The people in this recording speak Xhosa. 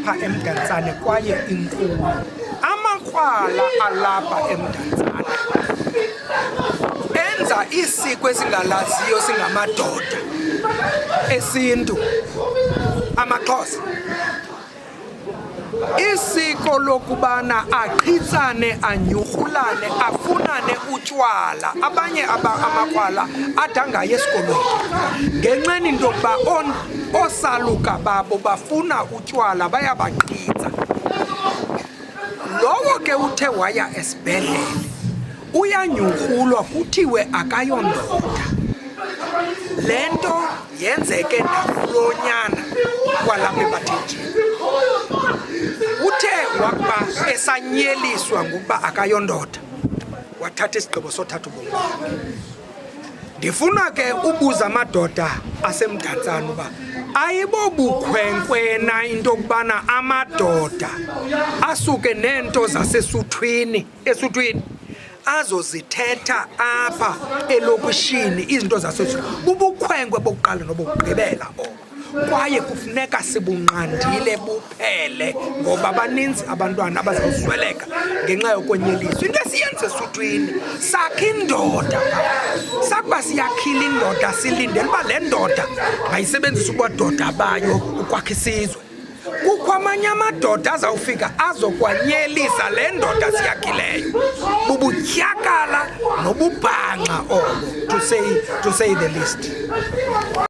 apha eMdantsane kwaye inkulu. Amakrwala alapha eMdantsane enza isiko esingalaziyo singamadoda esintu, amaXhosa. Isiko lokubana aqhitsane, anyukhulane, afunane utywala. Abanye amakrwala adangayo esikolweni ngenxeni into yokuba oosaluka babo bafuna utywala, bayabaqhitsa. Lowo ke uthe waya esibhedlele uyanyukhulwa, kuthiwe akayondoda. Le nto yenzeke nakulonyana kwalapha eBathenjini. Uthe wakuba esanyeliswa ngokuba akayondoda, wathatha isigqibo sothatha ubomi bakhe. Ndifuna ke ubuza amadoda aseMdantsane uba ayibobukhwenkwena into yokubana amadoda asuke neento zasesuthwini azozithetha apha elokishini, izinto zasesuthwini. Bubukhwenkwe bokuqala nobokugqibela obo, kwaye kufuneka sibunqandile buphele, ngoba baninzi abantwana abazawusweleka ngenxa yokonyeliswa. Into esiyenza esuthwini, sakha indoda. Sakuba siyakhila indoda, silindele uba le ndoda mayisebenzise ubudoda bayo ukwakha isizwe. Kukho amanye amadoda azawufika azokwanyelisa le ndoda siyakhileyo. Bubutyakala nobubhanxa obo, to say the least.